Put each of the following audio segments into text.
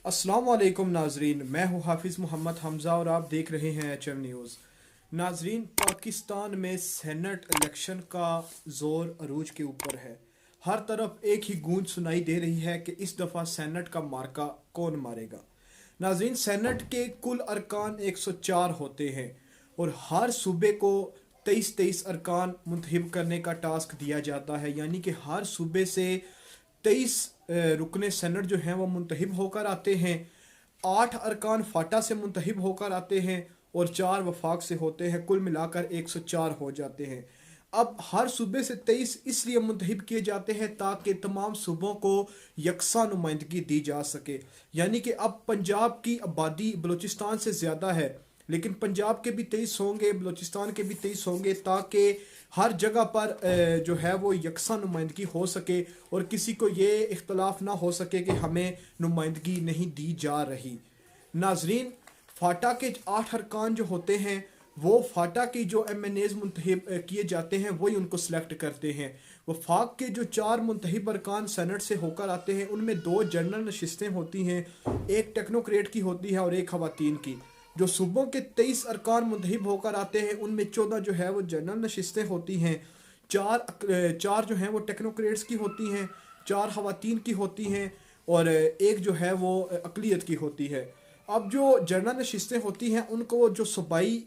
अस्सलाम वालेकुम नाजरीन, मैं हूँ हाफिज़ मोहम्मद हमज़ा और आप देख रहे हैं HM न्यूज़। नाजरीन, पाकिस्तान में सेनेट इलेक्शन का ज़ोर अरूज के ऊपर है। हर तरफ एक ही गूंज सुनाई दे रही है कि इस दफ़ा सेनेट का मार्का कौन मारेगा। नाजरीन, सेनेट के कुल अरकान 104 होते हैं और हर सूबे को 23 अरकान मुंतखब करने का टास्क दिया जाता है, यानी कि हर सूबे से 23 रुकने सेनेट जो हैं वो मुंतखब होकर आते हैं। 8 अरकान फाटा से मुंतखब होकर आते हैं और 4 वफाक से होते हैं। कुल मिलाकर 104 हो जाते हैं। अब हर सूबे से 23 इसलिए मुंतखब किए जाते हैं ताकि तमाम सूबों को यकसा नुमाइंदगी दी जा सके। यानी कि अब पंजाब की आबादी बलूचिस्तान से ज़्यादा है, लेकिन पंजाब के भी 23 होंगे, बलूचिस्तान के भी 23 होंगे, ताकि हर जगह पर जो है वो यकसा नुमाइंदगी हो सके और किसी को ये इख्तलाफ ना हो सके कि हमें नुमाइंदगी नहीं दी जा रही। नाजरीन, फाटा के 8 अरकान जो होते हैं वो फाटा की जो MNAs मुंतखब किए जाते हैं वही उनको सिलेक्ट करते हैं। वफाक के जो 4 मुंतखब अरकान सेनेट से होकर आते हैं उनमें 2 जनरल नशिस्तें होती हैं, एक टेक्नोक्रेट की होती है और एक खवातीन की। जो सूबों के 23 अरकान मुंतखब होकर आते हैं उनमें 14 जो है वो जनरल नशिस्तें होती हैं, चार जो हैं वो टेक्नोक्रेट्स की होती हैं, 4 खवातीन की होती हैं और एक जो है वो अकलियत की होती है। अब जो जनरल नशिस्तें होती हैं उनको जो सूबाई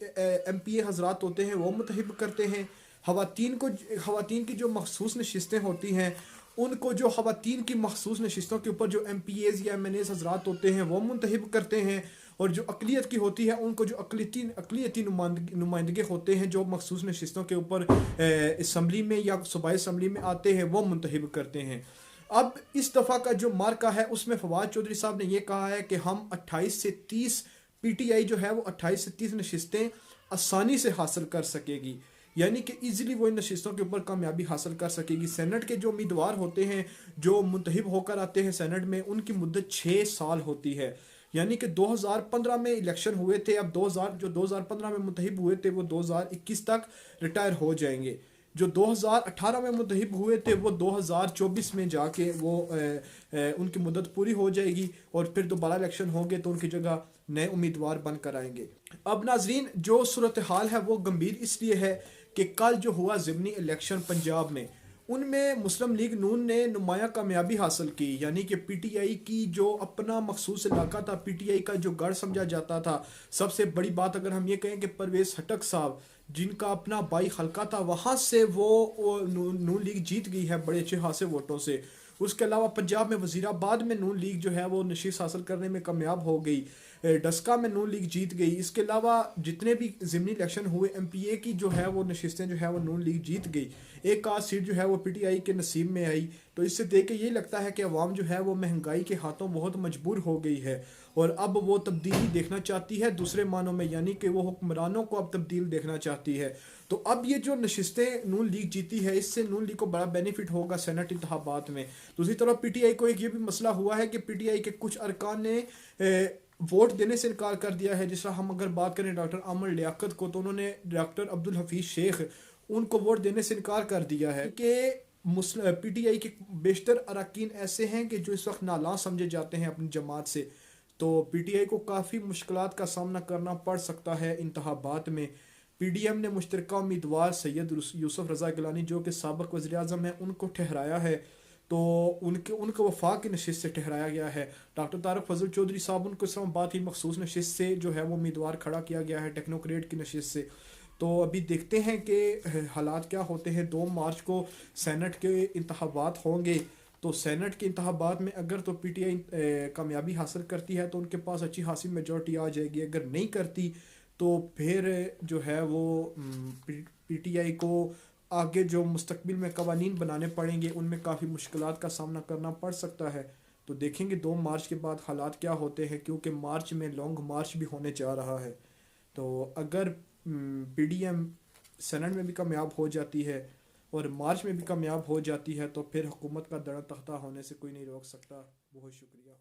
MPA हजरात होते हैं वो मुंतखब करते हैं। खवातीन की जो मखसूस नशिस्तें होती हैं उनको जो खवातीन की मखसूस नशिस्तों के ऊपर जो MPAs या MNAs हजरात होते हैं वो मुंतखब करते हैं। और जो अकलियत की होती है उनको जो अकलियती नुमाइंदगे होते हैं जो मखसूस नशिस्तों के ऊपर असम्बली में या सूबाई असम्बली में आते हैं वो मुंतखब करते हैं। अब इस दफ़ा का जो मार्का है उसमें फवाद चौधरी साहब ने यह कहा है कि हम 28 से 30 PTI जो है वो 28 से 30 नशिस्तें आसानी से हासिल कर सकेगी, यानी कि इजीली वो इन नशिस्तों के ऊपर कामयाबी हासिल कर सकेगी। सेनेट के जो उम्मीदवार होते हैं जो मुंतखब होकर आते हैं सेनेट में, उनकी मुद्दत 6 साल होती है। यानी कि 2015 में इलेक्शन हुए थे, अब 2015 में मुंतखब हुए थे वो 2021 तक रिटायर हो जाएंगे। जो 2018 में मुंतखब हुए थे वो 2024 में जाके वो उनकी मुद्दत पूरी हो जाएगी और फिर दोबारा इलेक्शन होंगे तो उनकी जगह नए उम्मीदवार बनकर आएंगे। अब नाजरीन, जो सूरत हाल है वो गंभीर इसलिए है कि कल जो हुआ ज़िमनी इलेक्शन पंजाब में, उनमें मुस्लिम लीग नून ने नुमाया कामयाबी हासिल की। यानी कि PTI की जो अपना मखसूस इलाका था, PTI का जो गढ़ समझा जाता था, सबसे बड़ी बात अगर हम ये कहें कि परवेज़ हटक साहब जिनका अपना बाई हल्का था वहाँ से वो नून लीग जीत गई है बड़े अच्छे खासे वोटों से। उसके अलावा पंजाब में वज़ीराबाद में नून लीग जो है वो नशिस्त हासिल करने में कामयाब हो गई, डस्का में नून लीग जीत गई। इसके अलावा जितने भी ज़िमनी इलेक्शन हुए MPA की जो है वो नशिस्तें जो है वो नून लीग जीत गई। एक आध सीट जो है वो PTI के नसीब में आई। तो इससे देख के ये लगता है कि अवाम जो है वो महंगाई के हाथों बहुत मजबूर हो गई है और अब वो तब्दीली देखना चाहती है दूसरे मानों में, यानी कि वो हुक्मरानों को अब तब्दील देखना चाहती है। तो अब ये जो नशिस्तें नून लीग जीती है इससे नून लीग को बड़ा बेनिफिट होगा सेनेट इंतखाबात में। दूसरी तरफ PTI को एक ये भी मसला हुआ है कि PTI के कुछ अरकान ने वोट देने से इनकार कर दिया है। जिस तरह हम अगर बात करें डॉक्टर अमर लियाकत को, तो उन्होंने डॉक्टर अब्दुल हफीज शेख उनको वोट देने से इनकार कर दिया है कि PTI के बेशतर अरकान ऐसे हैं कि जो इस वक्त नाला समझे जाते हैं अपनी जमात से। तो PTI को काफ़ी मुश्किलात का सामना करना पड़ सकता है इंतखाबात में। PDM ने मुश्तरका उम्मीदवार सैयद यूसुफ रज़ा गिलानी जो कि साबिक़ वज़ीर आज़म है उनको ठहराया है, तो उनको वफाक की नशिस्त से ठहराया गया है। डॉक्टर तारक फजल चौधरी साहब उनको इस्लामाबाद की मखसूस नशिस्त से जो है वो उम्मीदवार खड़ा किया गया है टेक्नोक्रेट की नशिस्त से। तो अभी देखते हैं कि हालात क्या होते हैं। 2 मार्च को सेनेट के इंतखाबात होंगे, तो सेनेट के इंतखाबात में अगर तो PTI कामयाबी हासिल करती है तो उनके पास अच्छी खासी मेजॉरिटी आ जाएगी, अगर नहीं करती तो फिर जो है वो PTI को आगे जो मुस्तकबिल में कवानीन बनाने पड़ेंगे उनमें काफ़ी मुश्किलात का सामना करना पड़ सकता है। तो देखेंगे 2 मार्च के बाद हालात क्या होते हैं, क्योंकि मार्च में लॉन्ग मार्च भी होने जा रहा है। तो अगर PDM सेनेट में भी कामयाब हो जाती है और मार्च में भी कामयाब हो जाती है तो फिर हुकूमत का दड़ा तख्ता होने से कोई नहीं रोक सकता। बहुत शुक्रिया।